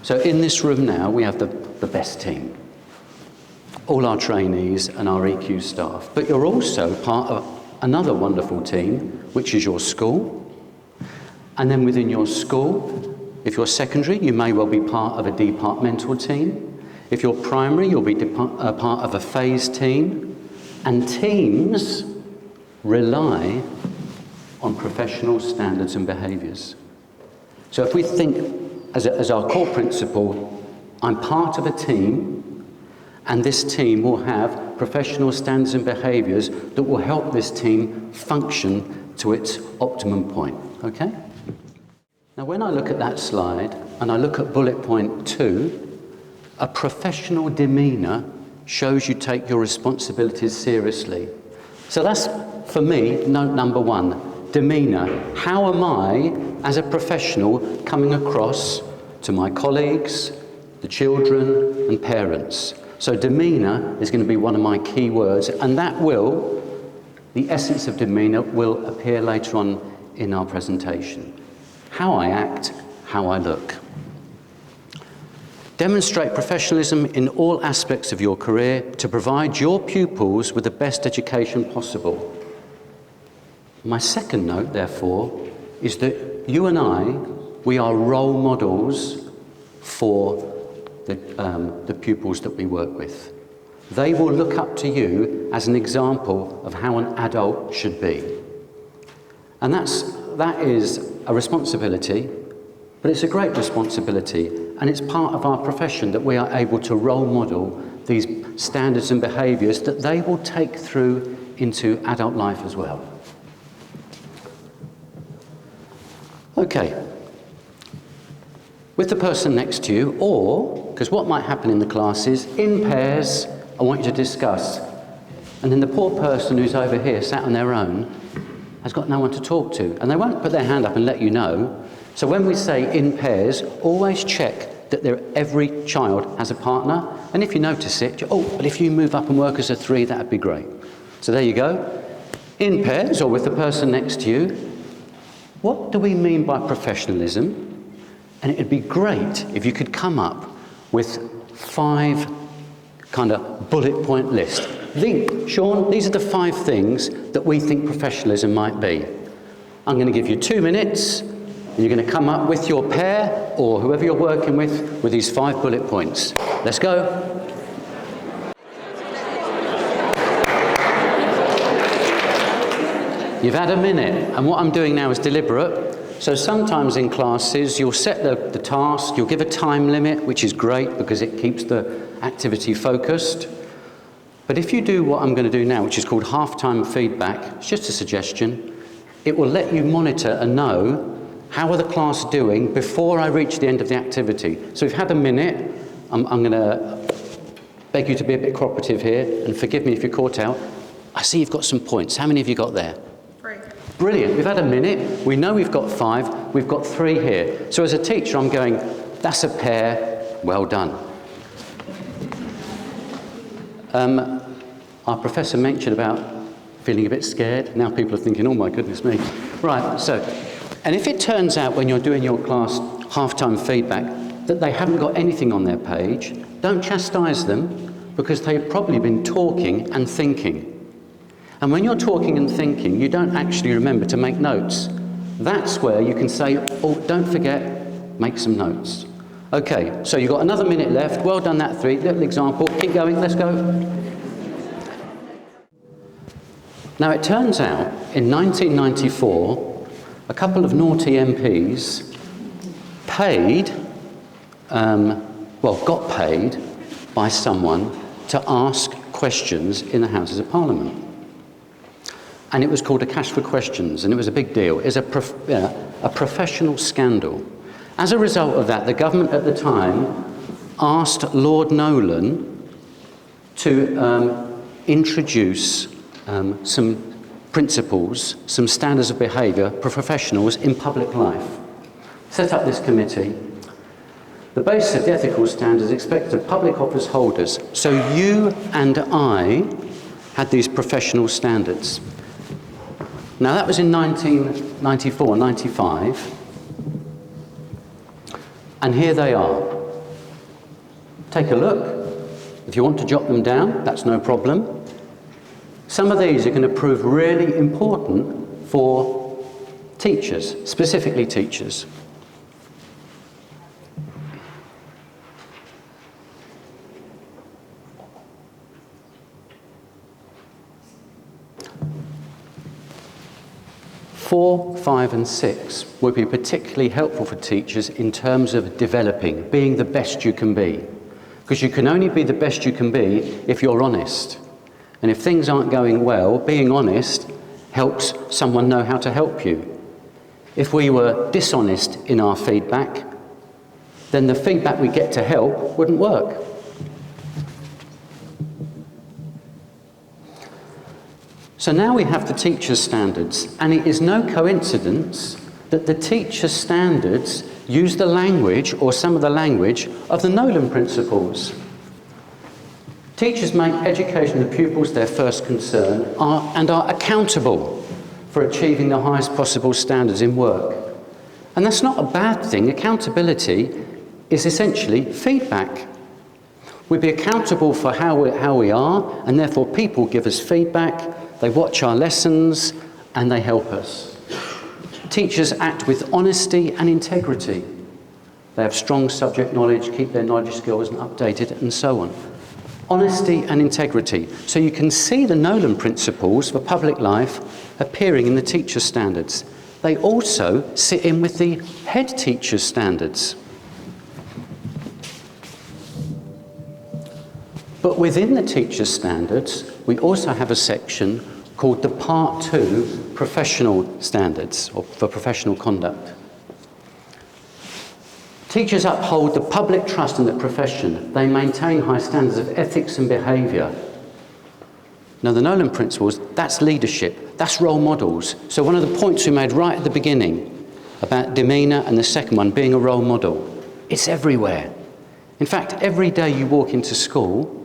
So in this room now, we have the best team. All our trainees and our EQ staff. But you're also part of another wonderful team, which is your school. And then within your school, if you're secondary, you may well be part of a departmental team. If you're primary, you'll be part of a phase team. And teams rely on professional standards and behaviours. So if we think as our core principle, I'm part of a team, and this team will have professional standards and behaviours that will help this team function to its optimum point, okay? Now when I look at that slide, and I look at bullet point 2, a professional demeanour shows you take your responsibilities seriously. So that's, for me, note number 1, demeanour. How am I, as a professional, coming across to my colleagues, the children and parents? So demeanour is going to be one of my key words, and the essence of demeanour will appear later on in our presentation. How I act, how I look. Demonstrate professionalism in all aspects of your career to provide your pupils with the best education possible. My second note, therefore, is that you and we are role models for the pupils that we work with. They will look up to you as an example of how an adult should be. And that is a responsibility, but it's a great responsibility, and it's part of our profession that we are able to role model these standards and behaviours that they will take through into adult life as well. Okay. With the person next to you, or, because what might happen in the class is, in pairs, I want you to discuss. And then the poor person who's over here, sat on their own, has got no one to talk to. And they won't put their hand up and let you know. So when we say in pairs, always check that every child has a partner. And if you notice it, but if you move up and work as a 3, that'd be great. So there you go. In pairs, or with the person next to you, what do we mean by professionalism? And it'd be great if you could come up with 5 kind of bullet point list. Sean, these are the 5 things that we think professionalism might be. I'm going to give you 2 minutes, and you're going to come up with your pair, or whoever you're working with these 5 bullet points. Let's go. You've had a minute, and what I'm doing now is deliberate. So sometimes in classes, you'll set the task, you'll give a time limit, which is great because it keeps the activity focused. But if you do what I'm going to do now, which is called half-time feedback, it's just a suggestion, it will let you monitor and know how are the class doing before I reach the end of the activity. So if you've had a minute, I'm going to beg you to be a bit cooperative here, and forgive me if you're caught out. I see you've got some points. How many have you got there? Brilliant. We've had a minute. We know we've got 5. We've got 3 here. So as a teacher, I'm going, that's a pair. Well done. Our professor mentioned about feeling a bit scared. Now people are thinking, oh my goodness me. Right, so, and if it turns out when you're doing your class half-time feedback that they haven't got anything on their page, don't chastise them, because they've probably been talking and thinking. And when you're talking and thinking, you don't actually remember to make notes. That's where you can say, oh, don't forget, make some notes. Okay, so you've got another minute left. Well done, that 3. Little example. Keep going, let's go. Now, it turns out, in 1994, a couple of naughty MPs got paid by someone to ask questions in the Houses of Parliament. And it was called a cash for questions, and it was a big deal. It was a professional scandal. As a result of that, the government at the time asked Lord Nolan to introduce some principles, some standards of behaviour for professionals in public life. Set up this committee. The basis of the ethical standards expected of public office holders. So you and I had these professional standards. Now that was in 1994, 95, and here they are. Take a look. If you want to jot them down, that's no problem. Some of these are going to prove really important for teachers, specifically teachers. Four, 5 and 6 would be particularly helpful for teachers in terms of developing, being the best you can be. Because you can only be the best you can be if you're honest. And if things aren't going well, being honest helps someone know how to help you. If we were dishonest in our feedback, then the feedback we get to help wouldn't work. So now we have the teacher's standards, and it is no coincidence that the teacher's standards use the language, or some of the language, of the Nolan principles. Teachers make education of pupils their first concern and are accountable for achieving the highest possible standards in work. And that's not a bad thing. Accountability is essentially feedback. We'd be accountable for how we are, and therefore people give us feedback, they watch our lessons, and they help us. Teachers act with honesty and integrity. They have strong subject knowledge, keep their knowledge skills updated, and so on. Honesty and integrity. So you can see the Nolan principles for public life appearing in the teacher standards. They also sit in with the head teacher's standards. But within the teacher's standards, we also have a section called the Part 2 Professional Standards, or for professional conduct. Teachers uphold the public trust in the profession. They maintain high standards of ethics and behaviour. Now, the Nolan principles, that's leadership, that's role models. So one of the points we made right at the beginning about demeanour, and the second one being a role model, it's everywhere. In fact, every day you walk into school,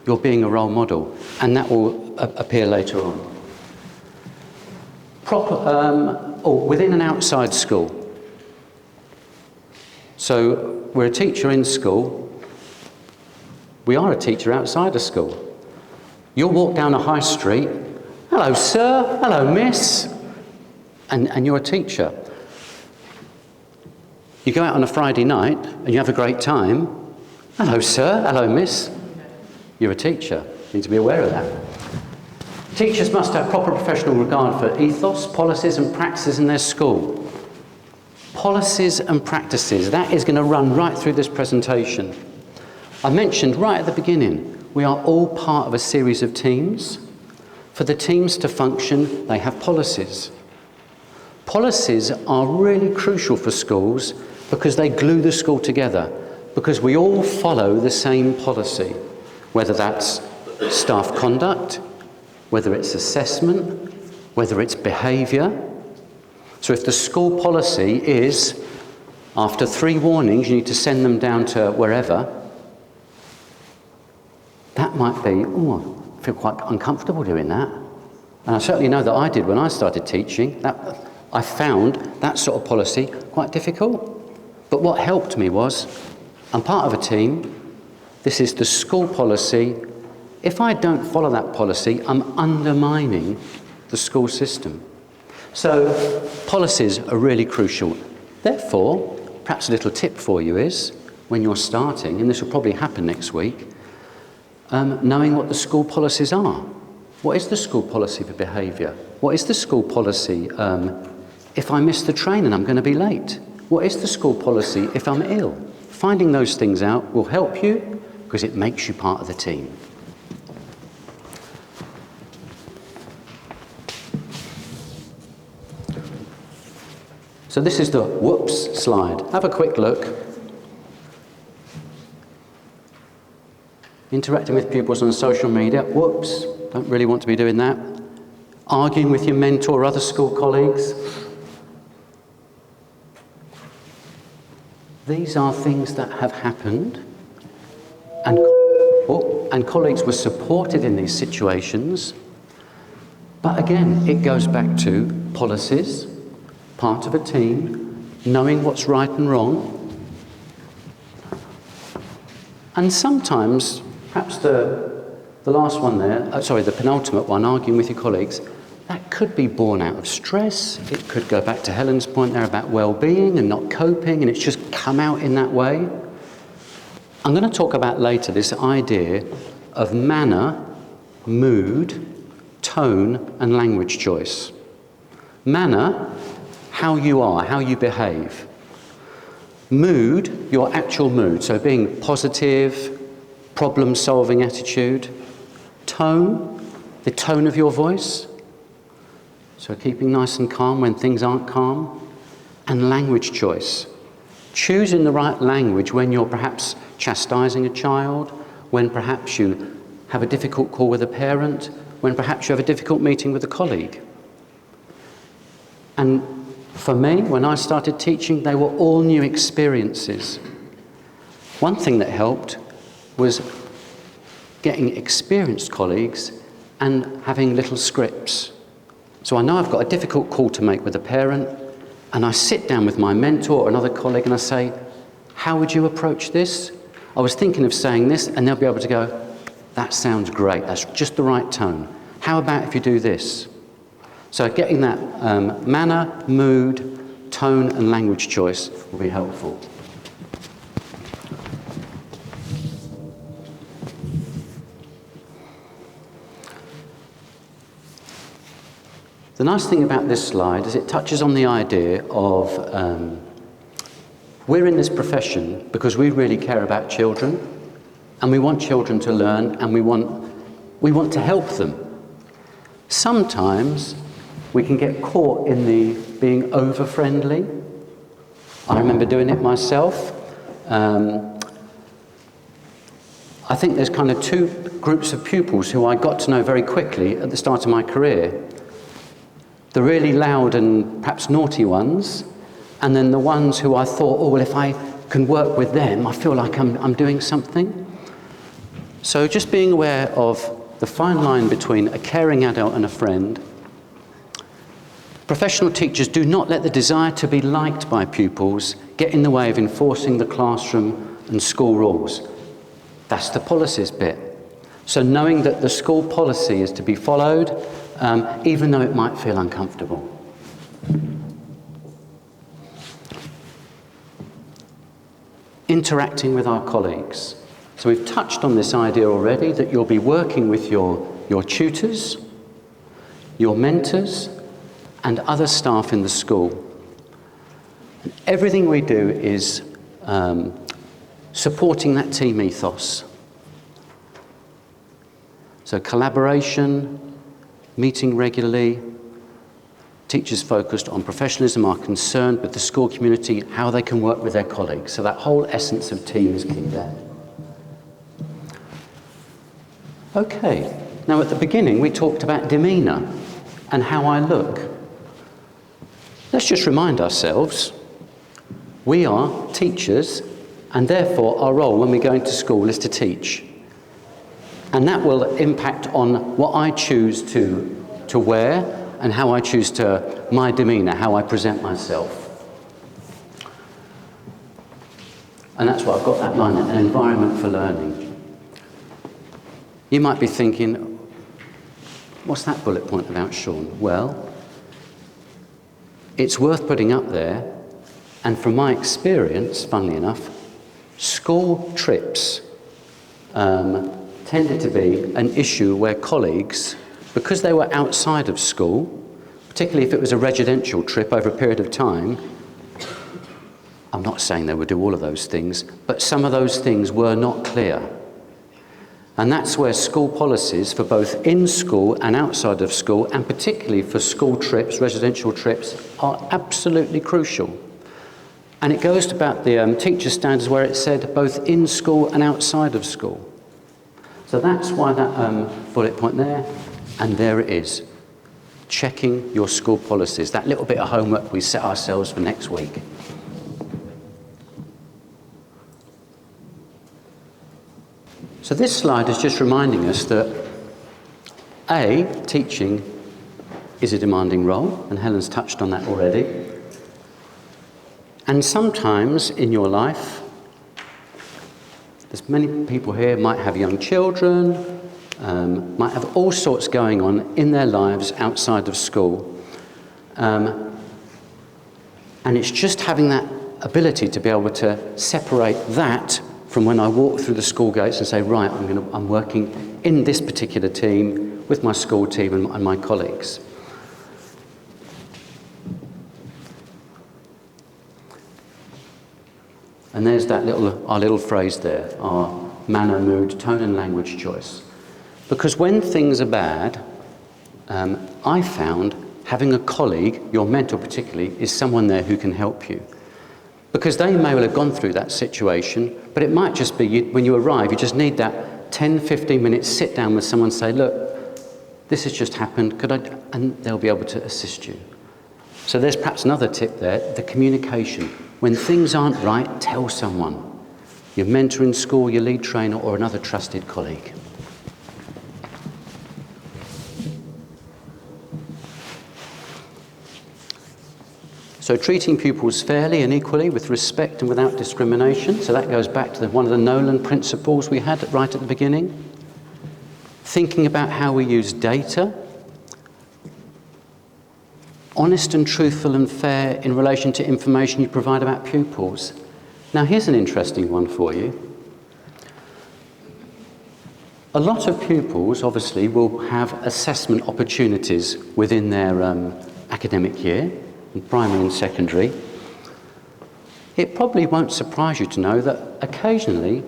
you're being a role model, and that will appear later on. Within and outside school. So we're a teacher in school. We are a teacher outside of school. You'll walk down a high street. Hello, sir. Hello, miss. And you're a teacher. You go out on a Friday night and you have a great time. Hello, sir. Hello, miss. You're a teacher. You need to be aware of that. Teachers must have proper professional regard for ethos, policies and practices in their school. Policies and practices, that is going to run right through this presentation. I mentioned right at the beginning, we are all part of a series of teams. For the teams to function, they have policies. Policies are really crucial for schools because they glue the school together, because we all follow the same policy, whether that's staff conduct, whether it's assessment, whether it's behaviour. So if the school policy is, after 3 warnings, you need to send them down to wherever, that might be, oh, I feel quite uncomfortable doing that. And I certainly know that I did when I started teaching. I found that sort of policy quite difficult. But what helped me was, I'm part of a team, this is the school policy. If I don't follow that policy, I'm undermining the school system. So policies are really crucial. Therefore, perhaps a little tip for you is, when you're starting, and this will probably happen next week, knowing what the school policies are. What is the school policy for behaviour? What is the school policy if I miss the train and I'm going to be late? What is the school policy if I'm ill? Finding those things out will help you because it makes you part of the team. So this is the whoops slide. Have a quick look. Interacting with pupils on social media. Whoops, don't really want to be doing that. Arguing with your mentor or other school colleagues. These are things that have happened, and colleagues were supported in these situations. But again, it goes back to policies, part of a team, knowing what's right and wrong, And sometimes, perhaps the last one there, the penultimate one, arguing with your colleagues, that could be born out of stress. It could go back to Helen's point there about well-being and not coping, and it's just come out in that way. I'm going to talk about later this idea of manner, mood, tone, and language choice. Manner, how you are, how you behave. Mood, your actual mood, so being positive, problem-solving attitude. Tone, the tone of your voice, so keeping nice and calm when things aren't calm. And language choice, choosing the right language when you're perhaps chastising a child, when perhaps you have a difficult call with a parent, when perhaps you have a difficult meeting with a colleague. And for me, when I started teaching, they were all new experiences. One thing that helped was getting experienced colleagues and having little scripts. So I know I've got a difficult call to make with a parent, and I sit down with my mentor or another colleague and I say, how would you approach this? I was thinking of saying this, and they'll be able to go, that sounds great, that's just the right tone. How about if you do this? So getting that manner, mood, tone and language choice will be helpful. The nice thing about this slide is it touches on the idea of we're in this profession because we really care about children, and we want children to learn, and we want to help them. Sometimes we can get caught in the being over-friendly. I remember doing it myself. I think there's kind of two groups of pupils who I got to know very quickly at the start of my career. The really loud and perhaps naughty ones, and then the ones who I thought, oh, well, if I can work with them, I feel like I'm doing something. So just being aware of the fine line between a caring adult and a friend. Professional teachers do not let the desire to be liked by pupils get in the way of enforcing the classroom and school rules. That's the policies bit. So knowing that the school policy is to be followed, even though it might feel uncomfortable. Interacting with our colleagues. So we've touched on this idea already, that you'll be working with your tutors, your mentors, and other staff in the school. And everything we do is supporting that team ethos. So collaboration, meeting regularly, teachers focused on professionalism are concerned with the school community, how they can work with their colleagues. So that whole essence of team is key there. Okay, now at the beginning we talked about demeanour and how I look. Let's just remind ourselves, we are teachers, and therefore our role when we go into school is to teach. And that will impact on what I choose to wear and how I choose my demeanour, how I present myself. And that's why I've got that line, an environment for learning. You might be thinking, what's that bullet point about, Sean? Well, it's worth putting up there, and from my experience, funnily enough, school trips tended to be an issue where colleagues, because they were outside of school, particularly if it was a residential trip over a period of time, I'm not saying they would do all of those things, but some of those things were not clear. And that's where school policies for both in school and outside of school, and particularly for school trips, residential trips, are absolutely crucial. And it goes to about the teacher standards where it said both in school and outside of school. So that's why that bullet point there, and there it is. Checking your school policies, that little bit of homework we set ourselves for next week. So this slide is just reminding us that A, teaching is a demanding role, and Helen's touched on that already. And sometimes in your life, There's many people here might have young children, might have all sorts going on in their lives outside of school. And it's just having that ability to be able to separate that from when I walk through the school gates and say, right, I'm working in this particular team with my school team and my colleagues. And there's that our little phrase there, our manner, mood, tone and language choice. Because when things are bad, I found having a colleague, your mentor particularly, is someone there who can help you. Because they may well have gone through that situation, but it might just be when you arrive, you just need that 10, 15 minutes sit down with someone and say, look, this has just happened, and they'll be able to assist you. So there's perhaps another tip there, the communication. When things aren't right, tell someone. Your mentor in school, your lead trainer, or another trusted colleague. So treating pupils fairly and equally with respect and without discrimination. So that goes back to one of the Nolan principles we had right at the beginning. Thinking about how we use data. Honest and truthful and fair in relation to information you provide about pupils. Now here's an interesting one for you. A lot of pupils obviously will have assessment opportunities within their academic year, in primary and secondary. It probably won't surprise you to know that occasionally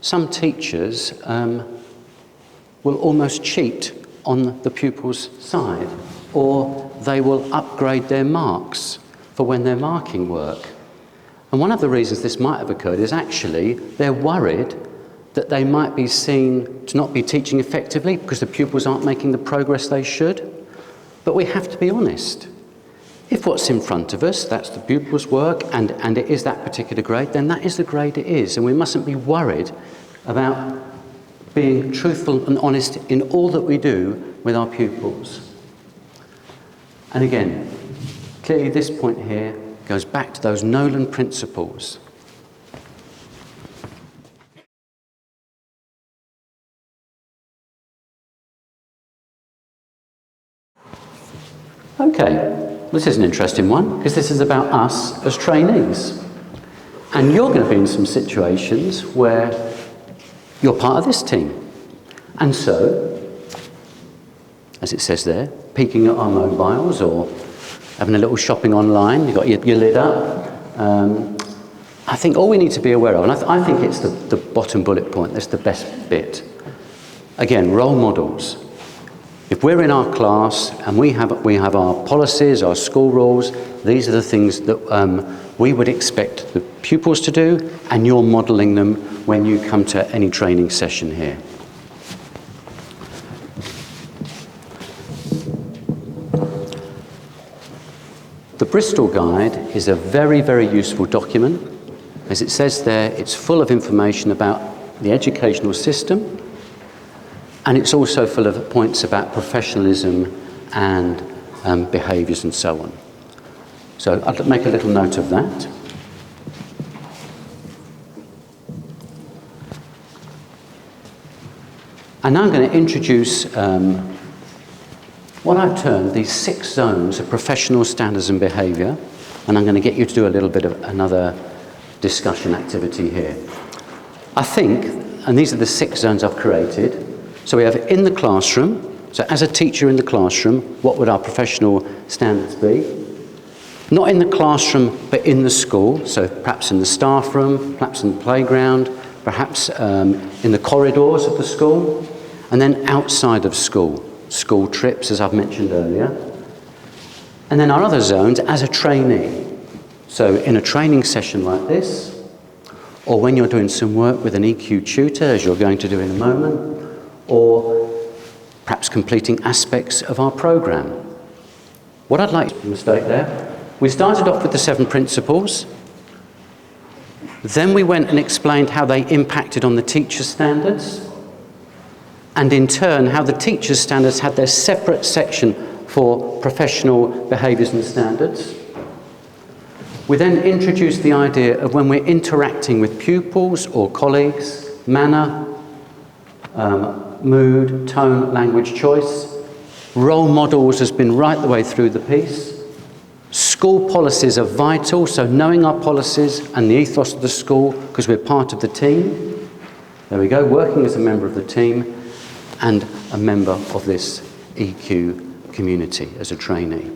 some teachers will almost cheat on the pupil's side, or they will upgrade their marks for when they're marking work. And one of the reasons this might have occurred is actually they're worried that they might be seen to not be teaching effectively because the pupils aren't making the progress they should. But we have to be honest. If what's in front of us, that's the pupil's work, and it is that particular grade, then that is the grade it is. And we mustn't be worried about being truthful and honest in all that we do with our pupils. And again, clearly this point here goes back to those Nolan principles. Okay. This is an interesting one, because this is about us as trainees. And you're going to be in some situations where you're part of this team. And so, as it says there, peeking at our mobiles or having a little shopping online, you've got your lid up. I think all we need to be aware of, and I think it's the bottom bullet point, that's the best bit. Again, role models. If we're in our class and we have our policies, our school rules, these are the things that we would expect the pupils to do, and you're modelling them when you come to any training session here. The Bristol Guide is a very, very useful document. As it says there, it's full of information about the educational system, and it's also full of points about professionalism and behaviours and so on. So I'll make a little note of that. And now I'm going to introduce what I've termed these 6 zones of professional standards and behaviour, and I'm going to get you to do a little bit of another discussion activity here. I think, and these are the 6 zones I've created. So we have in the classroom, so as a teacher in the classroom, what would our professional standards be? Not in the classroom, but in the school, so perhaps in the staff room, perhaps in the playground, perhaps in the corridors of the school, and then outside of school, school trips, as I've mentioned earlier. And then our other zones as a trainee. So in a training session like this, or when you're doing some work with an EQ tutor, as you're going to do in a moment, or perhaps completing aspects of our programme. What I'd like to mistake there, we started off with the 7 principles, then we went and explained how they impacted on the teacher's standards, and in turn how the teacher's standards had their separate section for professional behaviours and standards. We then introduced the idea of when we're interacting with pupils or colleagues, manner, mood, tone, language choice. Role models has been right the way through the piece. School policies are vital, so knowing our policies and the ethos of the school, because we're part of the team. There we go, working as a member of the team and a member of this EQ community as a trainee.